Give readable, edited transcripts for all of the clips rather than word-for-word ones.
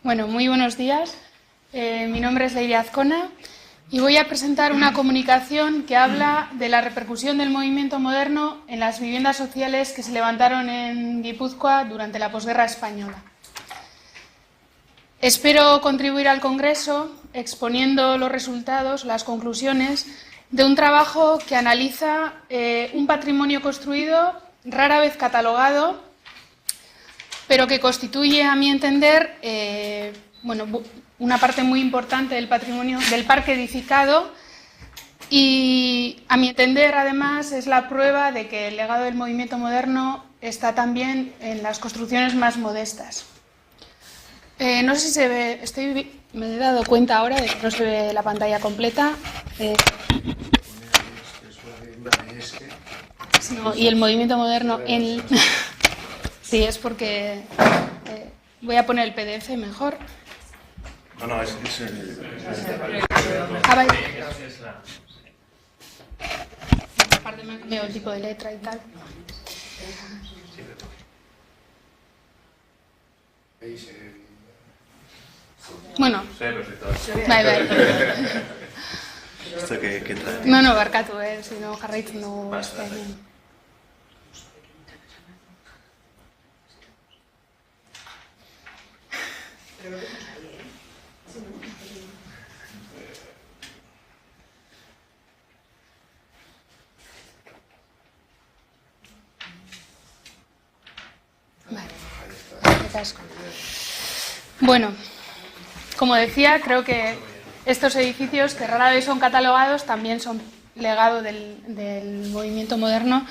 Bueno, muy buenos días. Mi nombre es Leiria Azcona y voy a presentar una comunicación que habla de la repercusión del movimiento moderno en las viviendas sociales que se levantaron en Guipúzcoa durante la posguerra española. Espero contribuir al Congreso exponiendo los resultados, las conclusiones de un trabajo que analiza un patrimonio construido, rara vez catalogado, pero que constituye, a mi entender, una parte muy importante del patrimonio del parque edificado y, a mi entender, además, es la prueba de que el legado del movimiento moderno está también en las construcciones más modestas. No sé si se ve, me he dado cuenta ahora de que no se ve la pantalla completa. No, y el movimiento moderno en... Sí, es porque voy a poner el PDF mejor. No, es el... Vale. Aparte me ha cambiado el tipo de letra y tal. Bueno. Vale. ¿Esto qué trae? No, barkatu, si no jarraitzen dugu beste. Vale. Bueno, como decía, creo que estos edificios, que rara vez son catalogados, también son legado del movimiento moderno.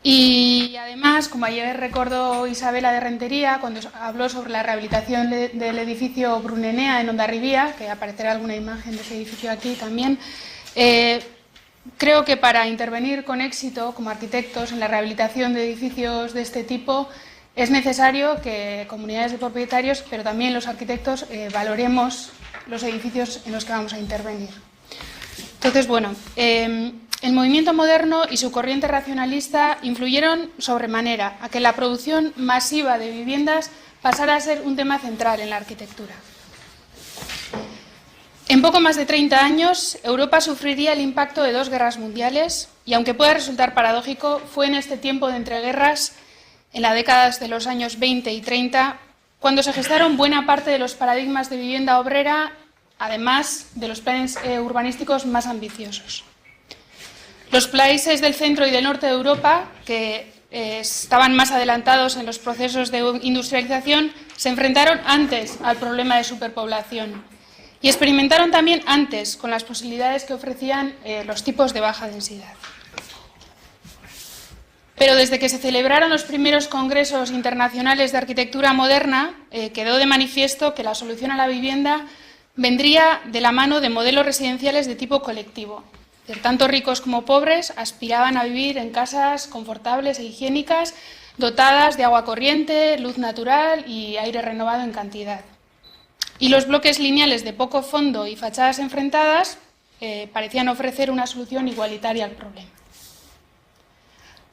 Y además, como ayer recordó Isabela de Rentería, cuando habló sobre la rehabilitación del edificio Brunenea en Hondarribia, que aparecerá alguna imagen de ese edificio aquí también, creo que para intervenir con éxito como arquitectos en la rehabilitación de edificios de este tipo es necesario que comunidades de propietarios, pero también los arquitectos, valoremos los edificios en los que vamos a intervenir. Entonces, bueno, el movimiento moderno y su corriente racionalista influyeron sobremanera a que la producción masiva de viviendas pasara a ser un tema central en la arquitectura. En poco más de 30 años, Europa sufriría el impacto de 2 guerras mundiales y, aunque pueda resultar paradójico, fue en este tiempo de entreguerras, en las décadas de los años 20 y 30, cuando se gestaron buena parte de los paradigmas de vivienda obrera, además de los planes urbanísticos más ambiciosos. Los países del centro y del norte de Europa, que estaban más adelantados en los procesos de industrialización, se enfrentaron antes al problema de superpoblación y experimentaron también antes con las posibilidades que ofrecían los tipos de baja densidad. Pero desde que se celebraron los primeros congresos internacionales de arquitectura moderna, quedó de manifiesto que la solución a la vivienda vendría de la mano de modelos residenciales de tipo colectivo. Tanto ricos como pobres aspiraban a vivir en casas confortables e higiénicas, dotadas de agua corriente, luz natural y aire renovado en cantidad. Y los bloques lineales de poco fondo y fachadas enfrentadas parecían ofrecer una solución igualitaria al problema.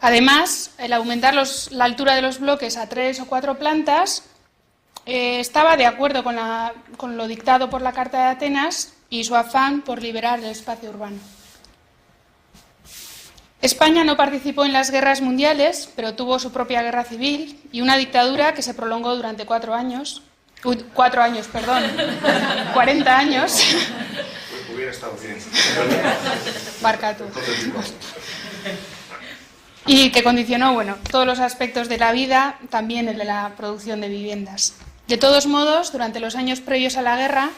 Además, el aumentar la altura de los bloques a 3 o 4 plantas estaba de acuerdo con lo dictado por la Carta de Atenas y su afán por liberar el espacio urbano. España no participó en las guerras mundiales, pero tuvo su propia guerra civil y una dictadura que se prolongó durante 40 años. Hubiera estado bien. Barkatu. Y que condicionó, todos los aspectos de la vida, también el de la producción de viviendas. De todos modos, durante los años previos a la guerra,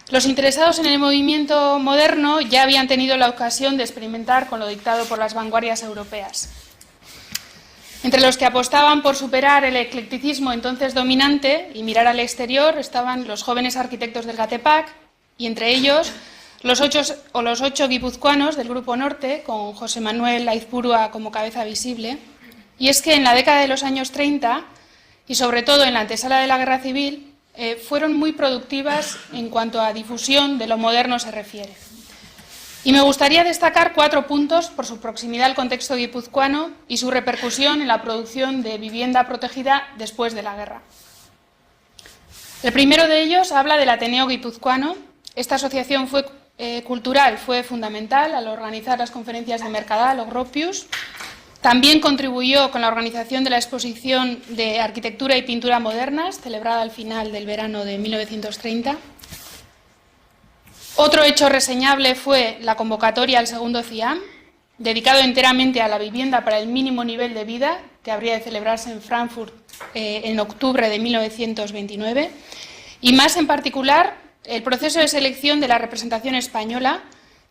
los interesados en el movimiento moderno ya habían tenido la ocasión de experimentar con lo dictado por las vanguardias europeas. Entre los que apostaban por superar el eclecticismo entonces dominante y mirar al exterior estaban los jóvenes arquitectos del Gatepac y entre ellos los 8 guipuzcoanos del Grupo Norte, con José Manuel Aizpurua como cabeza visible. Y es que en la década de los años 30, y sobre todo en la antesala de la Guerra Civil, fueron muy productivas en cuanto a difusión de lo moderno se refiere. Y me gustaría destacar 4 puntos por su proximidad al contexto guipuzcoano y su repercusión en la producción de vivienda protegida después de la guerra. El primero de ellos habla del Ateneo Guipuzcoano. Esta asociación cultural fue fundamental al organizar las conferencias de Mercadal o Gropius. También contribuyó con la organización de la exposición de Arquitectura y Pintura Modernas, celebrada al final del verano de 1930. Otro hecho reseñable fue la convocatoria al segundo CIAM, dedicado enteramente a la vivienda para el mínimo nivel de vida, que habría de celebrarse en Frankfurt en octubre de 1929, y más en particular el proceso de selección de la representación española,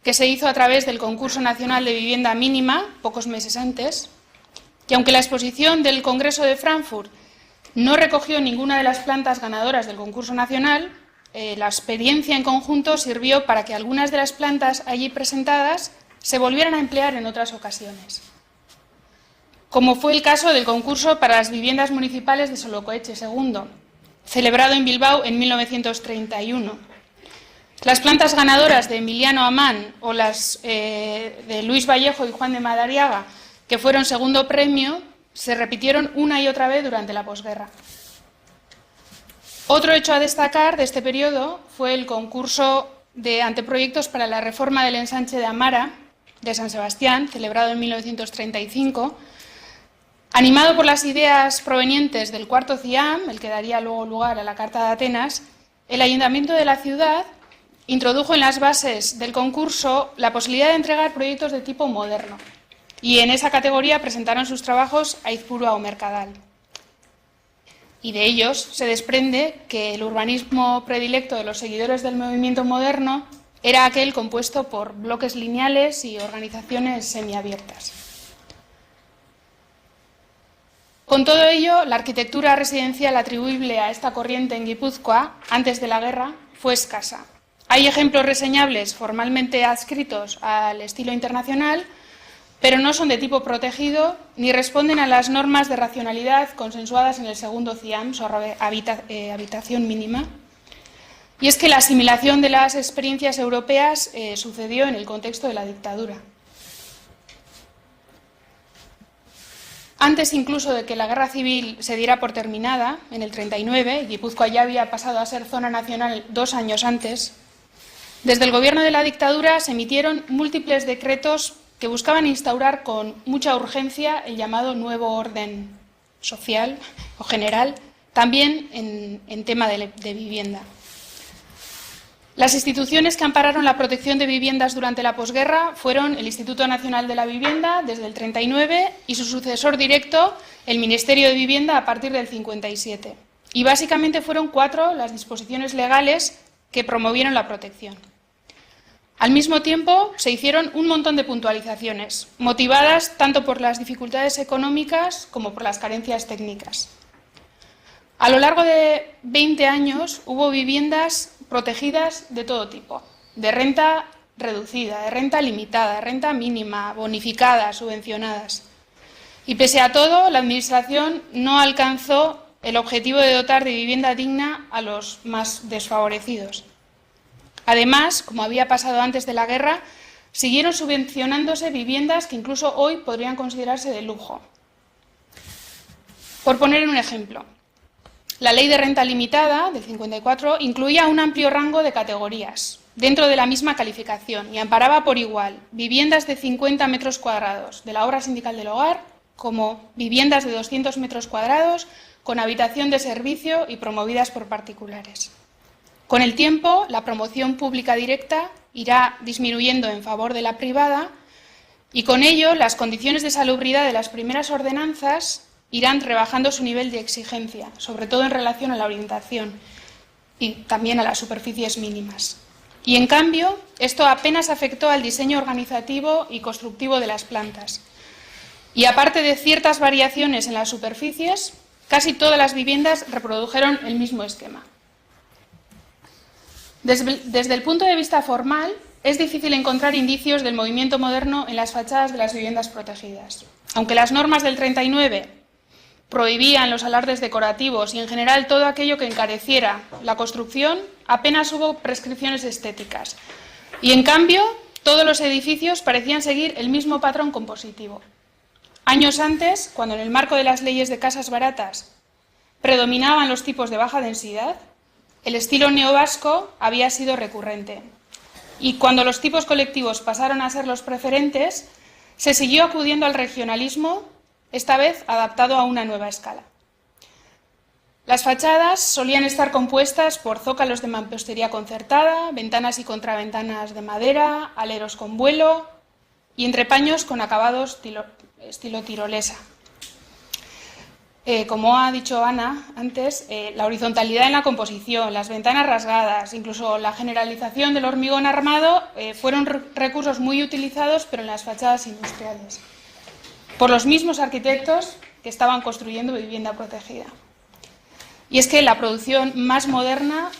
que se hizo a través del Concurso Nacional de Vivienda Mínima, pocos meses antes, que aunque la exposición del Congreso de Frankfurt no recogió ninguna de las plantas ganadoras del concurso nacional, la experiencia en conjunto sirvió para que algunas de las plantas allí presentadas se volvieran a emplear en otras ocasiones, como fue el caso del concurso para las viviendas municipales de Solocoeche II, celebrado en Bilbao en 1931. Las plantas ganadoras de Emiliano Amán o las de Luis Vallejo y Juan de Madariaga, que fueron segundo premio, se repitieron una y otra vez durante la posguerra. Otro hecho a destacar de este periodo fue el concurso de anteproyectos para la reforma del ensanche de Amara, de San Sebastián, celebrado en 1935, animado por las ideas provenientes del cuarto CIAM, el que daría luego lugar a la Carta de Atenas. El Ayuntamiento de la ciudad introdujo en las bases del concurso la posibilidad de entregar proyectos de tipo moderno, y en esa categoría presentaron sus trabajos Aizpurua o Mercadal. Y de ellos se desprende que el urbanismo predilecto de los seguidores del movimiento moderno era aquel compuesto por bloques lineales y organizaciones semiabiertas. Con todo ello, la arquitectura residencial atribuible a esta corriente en Guipúzcoa, antes de la guerra, fue escasa. Hay ejemplos reseñables formalmente adscritos al estilo internacional, pero no son de tipo protegido ni responden a las normas de racionalidad consensuadas en el segundo CIAM sobre habitación mínima. Y es que la asimilación de las experiencias europeas sucedió en el contexto de la dictadura. Antes incluso de que la guerra civil se diera por terminada, en el 39, Guipúzcoa ya había pasado a ser zona nacional 2 años antes, desde el gobierno de la dictadura se emitieron múltiples decretos que buscaban instaurar con mucha urgencia el llamado nuevo orden social o general, también en tema de vivienda. Las instituciones que ampararon la protección de viviendas durante la posguerra fueron el Instituto Nacional de la Vivienda desde el 39 y su sucesor directo, el Ministerio de Vivienda, a partir del 57. Y básicamente fueron 4 las disposiciones legales que promovieron la protección. Al mismo tiempo, se hicieron un montón de puntualizaciones, motivadas tanto por las dificultades económicas como por las carencias técnicas. A lo largo de 20 años hubo viviendas protegidas de todo tipo, de renta reducida, de renta limitada, de renta mínima, bonificadas, subvencionadas. Y pese a todo, la Administración no alcanzó el objetivo de dotar de vivienda digna a los más desfavorecidos. Además, como había pasado antes de la guerra, siguieron subvencionándose viviendas que incluso hoy podrían considerarse de lujo. Por poner un ejemplo, la Ley de Renta Limitada del 54 incluía un amplio rango de categorías dentro de la misma calificación y amparaba por igual viviendas de 50 metros cuadrados de la obra sindical del hogar como viviendas de 200 metros cuadrados con habitación de servicio y promovidas por particulares. Con el tiempo, la promoción pública directa irá disminuyendo en favor de la privada y con ello las condiciones de salubridad de las primeras ordenanzas irán rebajando su nivel de exigencia, sobre todo en relación a la orientación y también a las superficies mínimas. Y en cambio, esto apenas afectó al diseño organizativo y constructivo de las plantas. Y aparte de ciertas variaciones en las superficies, casi todas las viviendas reprodujeron el mismo esquema. Desde el punto de vista formal, es difícil encontrar indicios del movimiento moderno en las fachadas de las viviendas protegidas. Aunque las normas del 39 prohibían los alardes decorativos y en general todo aquello que encareciera la construcción, apenas hubo prescripciones estéticas. Y en cambio, todos los edificios parecían seguir el mismo patrón compositivo. Años antes, cuando en el marco de las leyes de casas baratas predominaban los tipos de baja densidad, el estilo neovasco había sido recurrente. Y cuando los tipos colectivos pasaron a ser los preferentes, se siguió acudiendo al regionalismo, esta vez adaptado a una nueva escala. Las fachadas solían estar compuestas por zócalos de mampostería concertada, ventanas y contraventanas de madera, aleros con vuelo y entrepaños con acabados estilo tirolesa. Como ha dicho Ana antes, la horizontalidad en la composición, las ventanas rasgadas, incluso la generalización del hormigón armado fueron recursos muy utilizados, pero en las fachadas industriales, por los mismos arquitectos que estaban construyendo vivienda protegida. Y es que la producción más moderna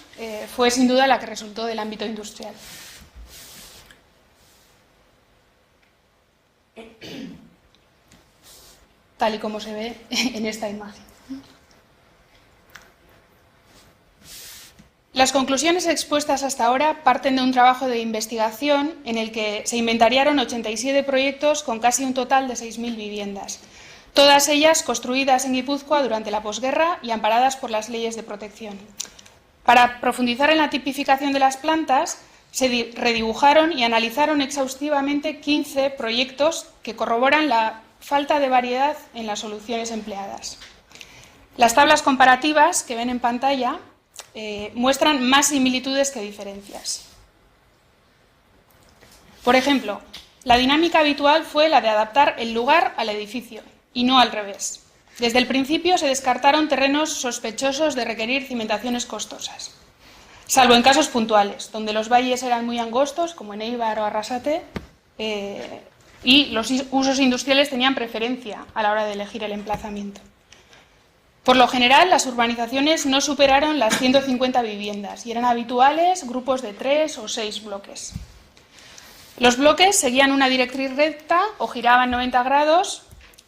fue sin duda la que resultó del ámbito industrial. Tal y como se ve en esta imagen. Las conclusiones expuestas hasta ahora parten de un trabajo de investigación en el que se inventariaron 87 proyectos con casi un total de 6.000 viviendas, todas ellas construidas en Guipúzcoa durante la posguerra y amparadas por las leyes de protección. Para profundizar en la tipificación de las plantas, se redibujaron y analizaron exhaustivamente 15 proyectos que corroboran la falta de variedad en las soluciones empleadas. Las tablas comparativas que ven en pantalla muestran más similitudes que diferencias. Por ejemplo, la dinámica habitual fue la de adaptar el lugar al edificio, y no al revés. Desde el principio se descartaron terrenos sospechosos de requerir cimentaciones costosas, salvo en casos puntuales, donde los valles eran muy angostos, como en Eibar o Arrasate, y los usos industriales tenían preferencia a la hora de elegir el emplazamiento. Por lo general, las urbanizaciones no superaron las 150 viviendas y eran habituales grupos de 3 o 6 bloques. Los bloques seguían una directriz recta o giraban 90 grados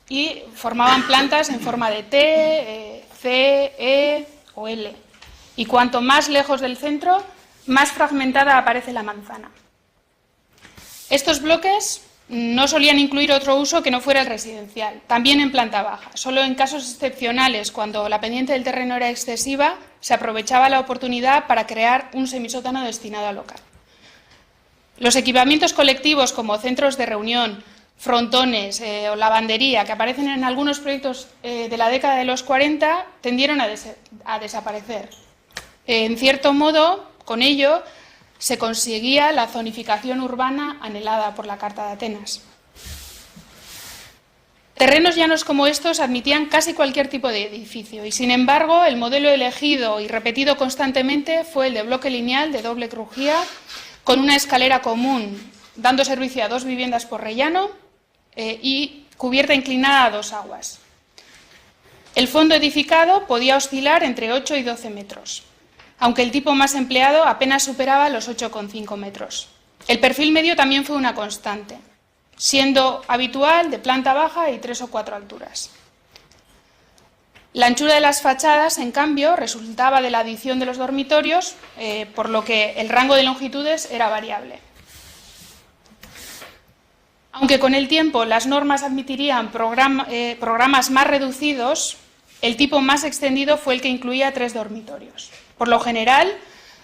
y formaban plantas en forma de T, C, E o L. Y cuanto más lejos del centro, más fragmentada aparece la manzana. Estos bloques no solían incluir otro uso que no fuera el residencial, también en planta baja. Solo en casos excepcionales, cuando la pendiente del terreno era excesiva, se aprovechaba la oportunidad para crear un semisótano destinado al local. Los equipamientos colectivos como centros de reunión, frontones o lavandería, que aparecen en algunos proyectos de la década de los 40, tendieron a desaparecer. En cierto modo, con ello, se conseguía la zonificación urbana anhelada por la Carta de Atenas. Terrenos llanos como estos admitían casi cualquier tipo de edificio y, sin embargo, el modelo elegido y repetido constantemente fue el de bloque lineal de doble crujía, con una escalera común, dando servicio a 2 viviendas por rellano y cubierta inclinada a 2 aguas. El fondo edificado podía oscilar entre 8 y 12 metros. Aunque el tipo más empleado apenas superaba los 8,5 metros. El perfil medio también fue una constante, siendo habitual de planta baja y 3 o 4 alturas. La anchura de las fachadas, en cambio, resultaba de la adición de los dormitorios, por lo que el rango de longitudes era variable. Aunque con el tiempo las normas admitirían programas más reducidos, el tipo más extendido fue el que incluía 3 dormitorios. Por lo general,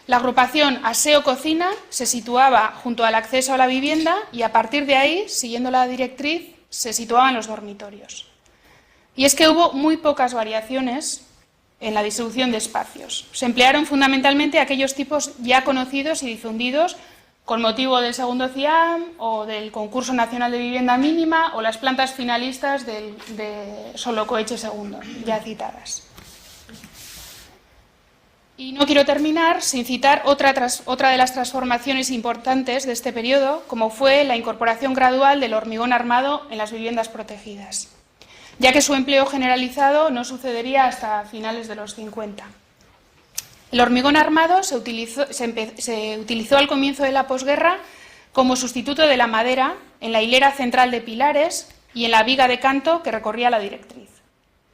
la agrupación aseo-cocina se situaba junto al acceso a la vivienda y a partir de ahí, siguiendo la directriz, se situaban los dormitorios. Y es que hubo muy pocas variaciones en la distribución de espacios. Se emplearon fundamentalmente aquellos tipos ya conocidos y difundidos con motivo del segundo CIAM o del Concurso Nacional de Vivienda Mínima o las plantas finalistas de Solocoetxe II, ya citadas. Y no quiero terminar sin citar otra de las transformaciones importantes de este periodo, como fue la incorporación gradual del hormigón armado en las viviendas protegidas, ya que su empleo generalizado no sucedería hasta finales de los 50. El hormigón armado se utilizó al comienzo de la posguerra como sustituto de la madera en la hilera central de pilares y en la viga de canto que recorría la directriz.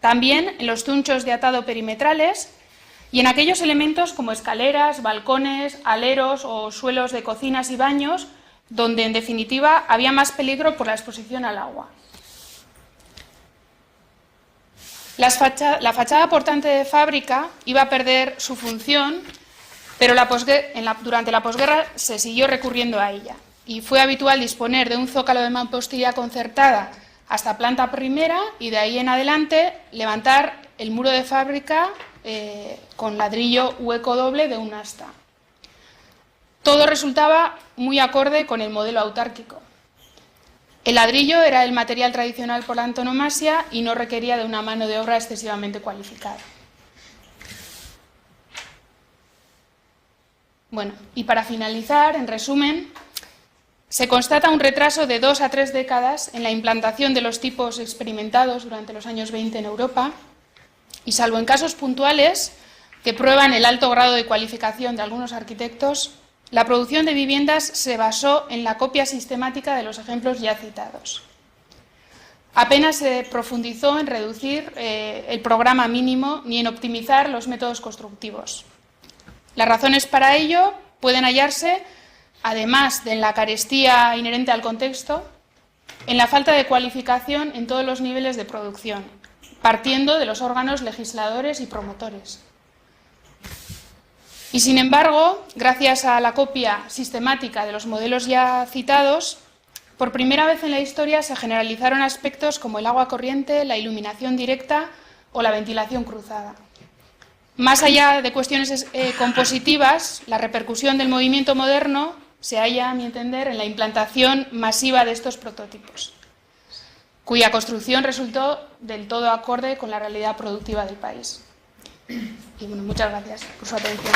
También en los tunchos de atado perimetrales y en aquellos elementos como escaleras, balcones, aleros o suelos de cocinas y baños, donde en definitiva había más peligro por la exposición al agua. La fachada portante de fábrica iba a perder su función pero durante la posguerra se siguió recurriendo a ella y fue habitual disponer de un zócalo de mampostería concertada hasta planta primera y de ahí en adelante levantar el muro de fábrica con ladrillo hueco doble de un asta. Todo resultaba muy acorde con el modelo autárquico. El ladrillo era el material tradicional por antonomasia y no requería de una mano de obra excesivamente cualificada. Bueno, y para finalizar, en resumen, se constata un retraso de 2 a 3 décadas en la implantación de los tipos experimentados durante los años 20 en Europa y, salvo en casos puntuales que prueban el alto grado de cualificación de algunos arquitectos, la producción de viviendas se basó en la copia sistemática de los ejemplos ya citados. Apenas se profundizó en reducir el programa mínimo ni en optimizar los métodos constructivos. Las razones para ello pueden hallarse, además de la carestía inherente al contexto, en la falta de cualificación en todos los niveles de producción, partiendo de los órganos legisladores y promotores. Y, sin embargo, gracias a la copia sistemática de los modelos ya citados, por primera vez en la historia se generalizaron aspectos como el agua corriente, la iluminación directa o la ventilación cruzada. Más allá de cuestiones compositivas, la repercusión del movimiento moderno se halla, a mi entender, en la implantación masiva de estos prototipos, cuya construcción resultó del todo acorde con la realidad productiva del país. Y bueno, muchas gracias por su atención.